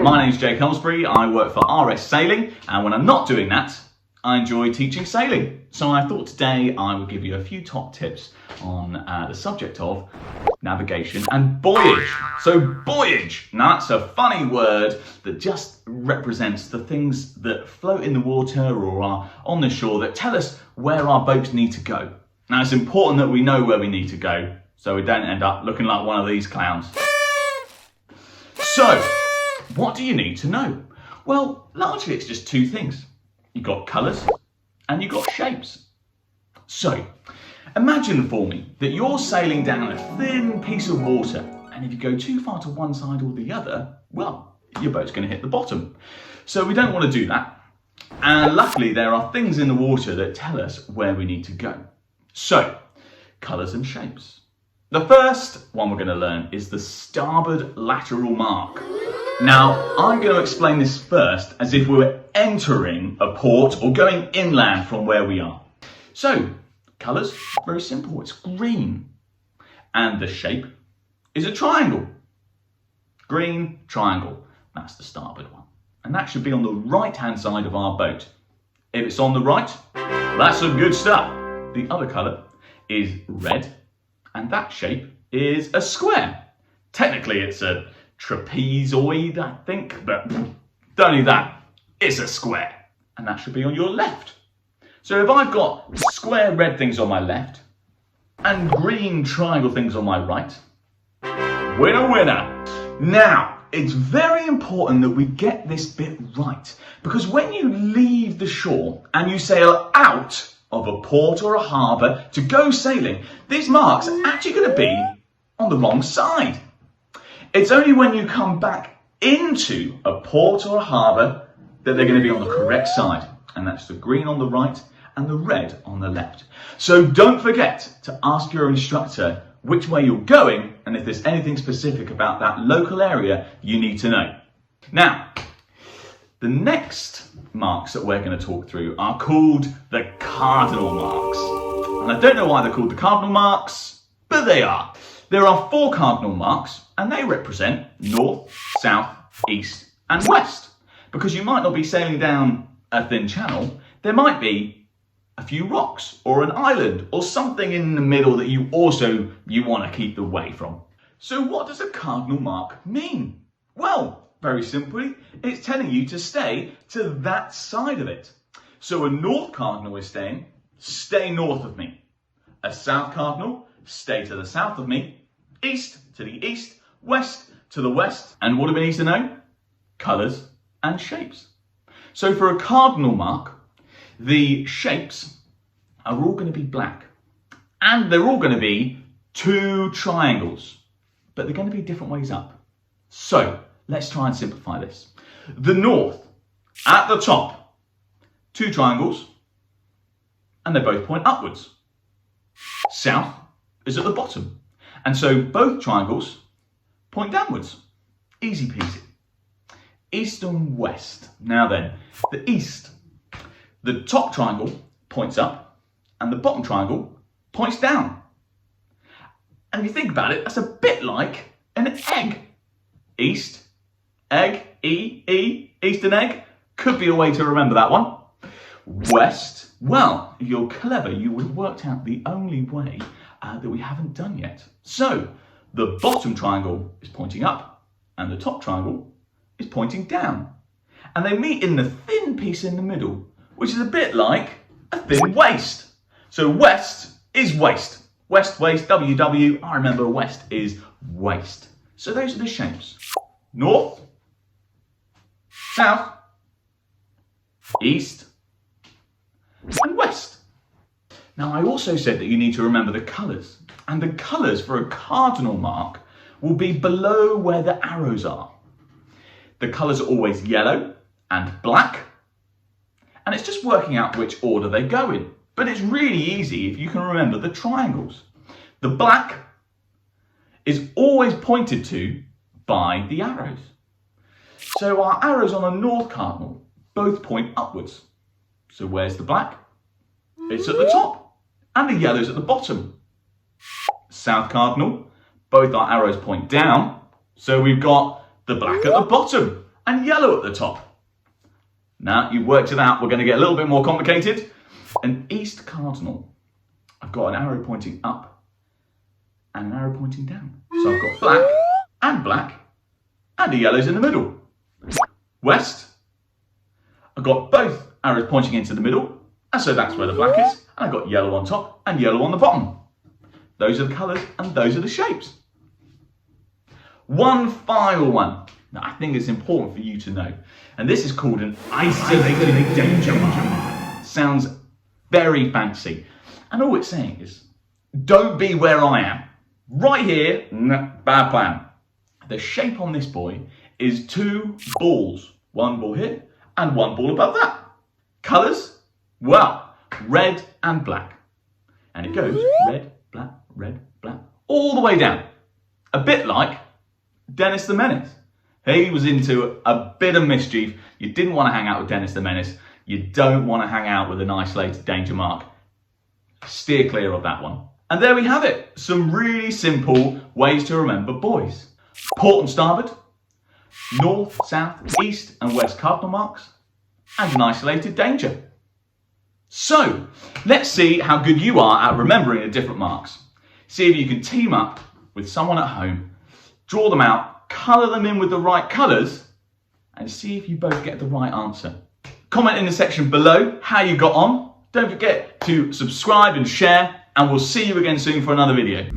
My name's Jake Ellsbury, I work for RS Sailing, and when I'm not doing that, I enjoy teaching sailing. So I thought today I would give you a few top tips on the subject of navigation and buoyage. So buoyage, now that's a funny word that just represents the things that float in the water or are on the shore that tell us where our boats need to go. Now it's important that we know where we need to go so we don't end up looking like one of these clowns. So, what do you need to know? Well, largely it's just two things. You've got colours and you've got shapes. So, imagine for me that you're sailing down a thin piece of water, and if you go too far to one side or the other, well, your boat's going to hit the bottom. So we don't want to do that. And luckily there are things in the water that tell us where we need to go. So, colours and shapes. The first one we're going to learn is the starboard lateral mark. Now, I'm going to explain this first as if we were entering a port or going inland from where we are. So, colours, very simple, it's green. And the shape is a triangle. Green triangle, that's the starboard one. And that should be on the right-hand side of our boat. If it's on the right, that's some good stuff. The other colour is red, and that shape is a square. Technically, it's a trapezoid, I think, but don't need that. It's a square, and that should be on your left. So if I've got square red things on my left and green triangle things on my right, winner, winner. Now, it's very important that we get this bit right, because when you leave the shore and you sail out of a port or a harbour to go sailing, these marks are actually going to be on the wrong side. It's only when you come back into a port or a harbour that they're going to be on the correct side. And that's the green on the right and the red on the left. So don't forget to ask your instructor which way you're going and if there's anything specific about that local area you need to know. Now, the next marks that we're going to talk through are called the cardinal marks. And I don't know why they're called the cardinal marks, but they are. There are 4 cardinal marks, and they represent north, south, east, and west. Because you might not be sailing down a thin channel, there might be a few rocks or an island or something in the middle that you want to keep away from. So what does a cardinal mark mean? Well, very simply, it's telling you to stay to that side of it. So a north cardinal is saying, stay north of me. A south cardinal, stay to the south of me. East to the east, west to the west. And what do we need to know? Colours and shapes. So for a cardinal mark, the shapes are all going to be black. And they're all going to be 2 triangles. But they're going to be different ways up. So, let's try and simplify this. The north, at the top, 2 triangles, and they both point upwards. South is at the bottom, and so both triangles point downwards. Easy peasy. East and west. Now then, the east, the top triangle points up, and the bottom triangle points down. And if you think about it, that's a bit like an egg. East, egg, east and egg. Could be a way to remember that one. West, well, if you're clever, you would have worked out the only way that we haven't done yet. So, the bottom triangle is pointing up, and the top triangle is pointing down. And they meet in the thin piece in the middle, which is a bit like a thin waist. So west is waist. West, waist, WW, I remember west is waist. So those are the shapes. North, south, east, and west. Now I also said that you need to remember the colours. And the colours for a cardinal mark will be below where the arrows are. The colours are always yellow and black. And it's just working out which order they go in. But it's really easy if you can remember the triangles. The black is always pointed to by the arrows. So our arrows on a north cardinal both point upwards. So where's the black? It's at the top. And the yellow's at the bottom. South cardinal, both our arrows point down. So we've got the black at the bottom and yellow at the top. Now you've worked it out, we're going to get a little bit more complicated. An east cardinal. I've got an arrow pointing up and an arrow pointing down. So I've got black and the yellows in the middle. West. I've got both arrows pointing into the middle, and so that's where the black is. And I've got yellow on top and yellow on the bottom. Those are the colours and those are the shapes. One final one that I think is important for you to know, and this is called an isolated danger mark. Sounds very fancy, and all it's saying is, don't be where I am. Right here, bad plan. The shape on this buoy is two balls, one ball here and one ball above that. Colours? Well, red and black. And it goes red, black, all the way down. A bit like Dennis the Menace. He was into a bit of mischief. You didn't want to hang out with Dennis the Menace. You don't want to hang out with an isolated danger mark. Steer clear of that one. And there we have it. Some really simple ways to remember buoys. Port and starboard, north, south, east and west cardinal marks, and an isolated danger. So, let's see how good you are at remembering the different marks. See if you can team up with someone at home, draw them out, colour them in with the right colours, and see if you both get the right answer. Comment in the section below how you got on. Don't forget to subscribe and share, and we'll see you again soon for another video.